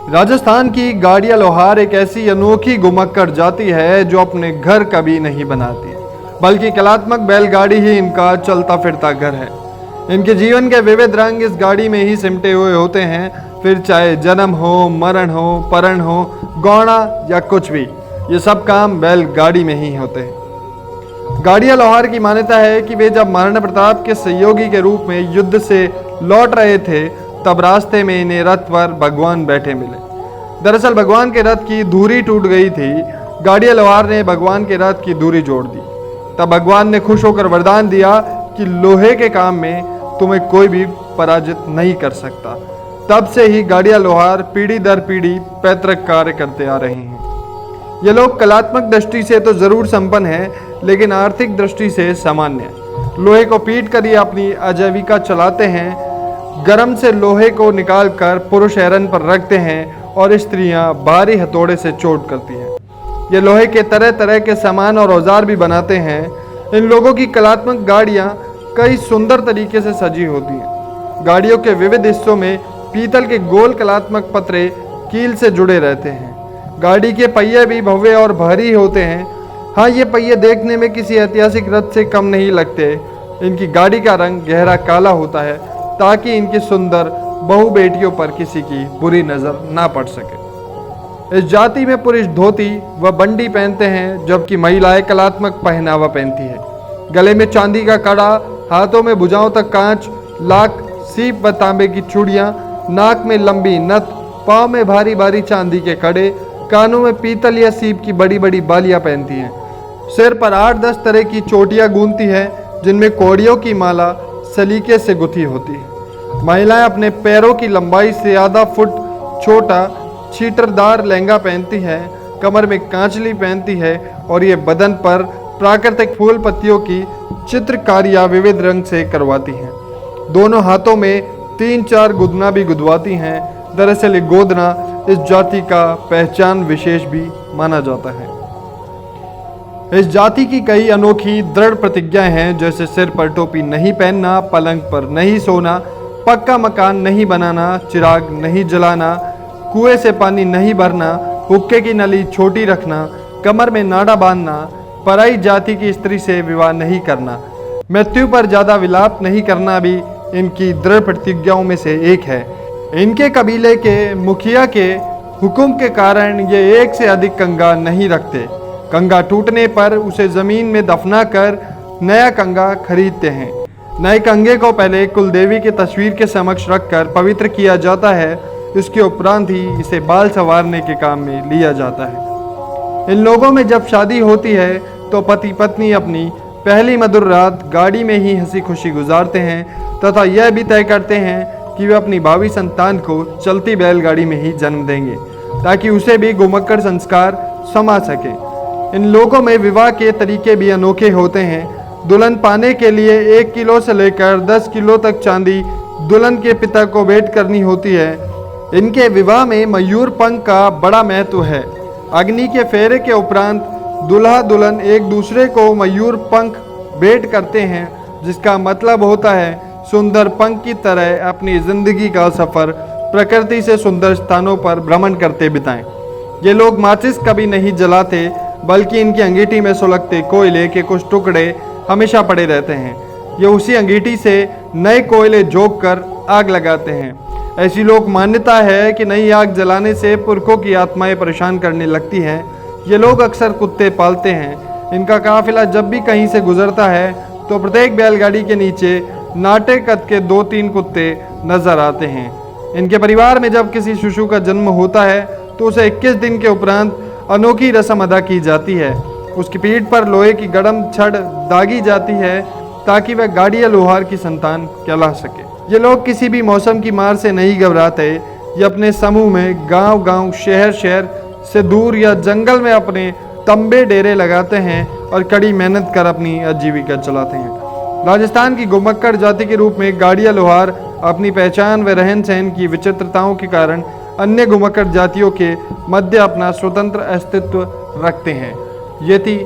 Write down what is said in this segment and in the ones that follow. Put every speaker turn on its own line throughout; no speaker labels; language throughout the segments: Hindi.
राजस्थान की गाड़िया लोहार एक ऐसी अनोखी घुमक्कड़ जाति है जो अपने घर कभी नहीं बनाती, बल्कि कलात्मक बैलगाड़ी ही इनका चलता फिरता घर है। इनके जीवन के विविध रंग इस गाड़ी में ही सिमटे हुए होते हैं, फिर चाहे जन्म हो, मरण हो, परण हो, गौना या कुछ भी, ये सब काम बैलगाड़ी में ही होते हैं। गाड़िया लोहार की मान्यता है कि वे जब महाराणा प्रताप के सहयोगी के रूप में युद्ध से लौट रहे थे, तब रास्ते में इन्हें रथ पर भगवान बैठे मिले। दरअसल भगवान के रथ की धुरी टूट गई थी। गाड़िया लोहार ने भगवान के रथ की धुरी जोड़ दी। तब भगवान ने खुश होकर वरदान दिया कि लोहे के काम में तुम्हें कोई भी पराजित नहीं कर सकता। तब से ही गाड़िया लोहार पीढ़ी दर पीढ़ी पैतृक कार्य करते आ रहे हैं। ये लोग कलात्मक दृष्टि से तो जरूर संपन्न हैं, लेकिन आर्थिक दृष्टि से सामान्य। लोहे को पीट कर ये अपनी आजीविका चलाते हैं। गरम से लोहे को निकालकर पुरुष आयरन पर रखते हैं और स्त्रियां भारी हथौड़े से चोट करती हैं। ये लोहे के तरह तरह के सामान और औजार भी बनाते हैं। इन लोगों की कलात्मक गाड़ियां कई सुंदर तरीके से सजी होती हैं। गाड़ियों के विविध हिस्सों में पीतल के गोल कलात्मक पतरे कील से जुड़े रहते हैं। गाड़ी के पहिए भी भव्य और भारी होते हैं। हाँ, ये पहिए देखने में किसी ऐतिहासिक रथ से कम नहीं लगते। इनकी गाड़ी का रंग गहरा काला होता है ताकि इनकी सुंदर बहु बेटियों पर किसी की बुरी नज़र ना पड़ सके। इस जाति में पुरुष धोती व बंडी पहनते हैं, जबकि महिलाएं कलात्मक पहनावा पहनती है। गले में चांदी का कड़ा, हाथों में भुजाओं तक कांच, लाख, सीप व तांबे की चूड़ियाँ, नाक में लंबी नथ, पाँव में भारी भारी चांदी के कड़े, कानों में पीतल या सीप की बड़ी बड़ी बालियाँ पहनती हैं। सिर पर 8-10 तरह की चोटियाँ गूंथती हैं, जिनमें कौड़ियों की माला सलीके से गुथी होती है। महिलाएं अपने पैरों की लंबाई से आधा फुट छोटा छींटरदार लहंगा पहनती है, कमर में कांचली पहनती है और ये बदन पर प्राकृतिक फूल पत्तियों की चित्रकारियां विविध रंग से करवाती हैं। दोनों हाथों में 3-4 गुदना भी गुदवाती हैं। दरअसल ये गोदना इस जाति का पहचान विशेष भी माना जाता है। इस जाति की कई अनोखी दृढ़ प्रतिज्ञाएं हैं, जैसे सिर पर टोपी नहीं पहनना, पलंग पर नहीं सोना, पक्का मकान नहीं बनाना, चिराग नहीं जलाना, कुएं से पानी नहीं भरना, हुक्के की नली छोटी रखना, कमर में नाड़ा बांधना, पराई जाति की स्त्री से विवाह नहीं करना, मृत्यु पर ज़्यादा विलाप नहीं करना भी इनकी दृढ़ प्रतिज्ञाओं में से एक है। इनके कबीले के मुखिया के हुक्म के कारण ये एक से अधिक कंगा नहीं रखते। कंगा टूटने पर उसे ज़मीन में दफना कर नया कंगा खरीदते हैं। नए कंगे को पहले कुलदेवी की तस्वीर के समक्ष रखकर पवित्र किया जाता है। इसके उपरांत ही इसे बाल संवारने के काम में लिया जाता है। इन लोगों में जब शादी होती है तो पति पत्नी अपनी पहली मधुर रात गाड़ी में ही हंसी खुशी गुजारते हैं तथा यह भी तय करते हैं कि वे अपनी भावी संतान को चलती बैलगाड़ी में ही जन्म देंगे, ताकि उसे भी घुमक्कड़ संस्कार समा सके। इन लोगों में विवाह के तरीके भी अनोखे होते हैं। दुल्हन पाने के लिए 1 किलो से लेकर 10 किलो तक चांदी दुल्हन के पिता को भेंट करनी होती है। इनके विवाह में मयूर पंख का बड़ा महत्व है। अग्नि के फेरे के उपरांत दूल्हा दुल्हन एक दूसरे को मयूर पंख भेंट करते हैं, जिसका मतलब होता है सुंदर पंख की तरह अपनी जिंदगी का सफर प्रकृति से सुंदर स्थानों पर भ्रमण करते बिताएं। ये लोग माचिस कभी नहीं जलाते, बल्कि इनकी अंगीठी में सुलगते कोयले के कुछ टुकड़े हमेशा पड़े रहते हैं। ये उसी अंगीठी से नए कोयले जोक कर आग लगाते हैं। ऐसी लोक मान्यता है कि नई आग जलाने से पुरखों की आत्माएं परेशान करने लगती हैं। ये लोग अक्सर कुत्ते पालते हैं। इनका काफिला जब भी कहीं से गुजरता है तो प्रत्येक बैलगाड़ी के नीचे नाटे कद के 2-3 कुत्ते नजर आते हैं। इनके परिवार में जब किसी शिशु का जन्म होता है तो उसे 21 दिन के उपरांत अनोखी रस्म अदा की जाती है। उसकी पीठ पर लोहे की गरम छड़ दागी जाती है ताकि वह गाड़िया लोहार की संतान कहला सके। ये लोग किसी भी मौसम की मार से नहीं घबराते। ये अपने समूह में गांव-गांव, शहर-शहर से दूर या जंगल में अपने तंबे डेरे लगाते हैं और कड़ी मेहनत कर अपनी आजीविका चलाते हैं। राजस्थान की घुमक्कड़ जाति के रूप में गाड़िया लोहार अपनी पहचान व रहन सहन की विचित्रताओं के कारण अन्य घुमक्कड़ जातियों के मध्य अपना स्वतंत्र अस्तित्व रखते हैं। ये थी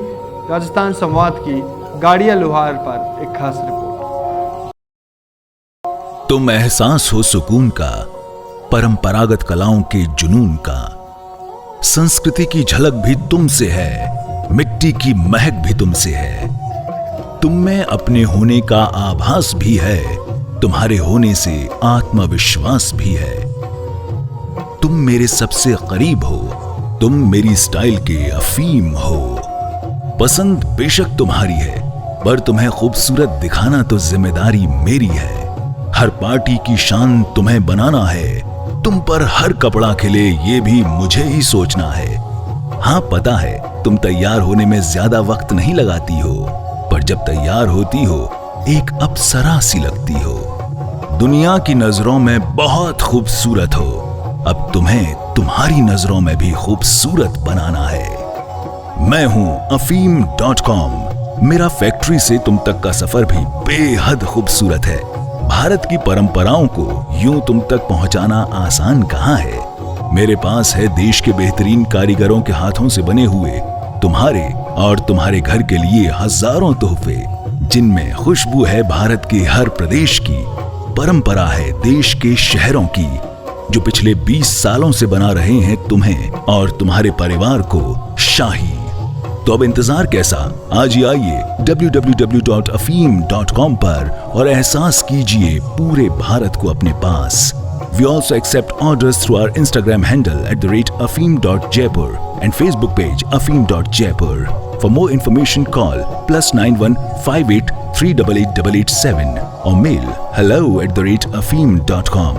राजस्थान संवाद की गाड़िया लोहार पर एक खास रिपोर्ट।
तुम एहसास हो सुकून का, परंपरागत कलाओं के जुनून का। संस्कृति की झलक भी तुमसे है, मिट्टी की महक भी तुमसे है। तुम में अपने होने का आभास भी है, तुम्हारे होने से आत्मविश्वास भी है। तुम मेरे सबसे करीब हो, तुम मेरी स्टाइल के अफीम हो। पसंद बेशक तुम्हारी है, पर तुम्हें खूबसूरत दिखाना तो जिम्मेदारी मेरी है। हर पार्टी की शान तुम्हें बनाना है, तुम पर हर कपड़ा खिले ये भी मुझे ही सोचना है। हाँ पता है तुम तैयार होने में ज्यादा वक्त नहीं लगाती हो, पर जब तैयार होती हो एक अप्सरा सी लगती हो। दुनिया की नजरों में बहुत खूबसूरत हो, अब तुम्हें तुम्हारी नजरों में भी खूबसूरत बनाना है। मैं हूं afeem.com। मेरा फैक्ट्री से तुम तक का सफर भी बेहद खूबसूरत है। भारत की परंपराओं को यूं तुम तक पहुंचाना आसान कहां है। मेरे पास है देश के बेहतरीन कारीगरों के हाथों से बने हुए तुम्हारे और तुम्हारे घर के लिए हजारों तोहफे, जिनमें खुशबू है भारत के हर प्रदेश की, परंपरा है देश के शहरों की, जो पिछले 20 सालों से बना रहे हैं तुम्हें और तुम्हारे परिवार को शाही। तो अब इंतजार कैसा, आज ही आइए www.afeem.com पर और एहसास कीजिए पूरे भारत को अपने पास। We also accept orders through our Instagram handle @afeem.jaipur and Facebook page afeem.jaipur. For more information call +91 58 388 887 or mail hello@afeem.com.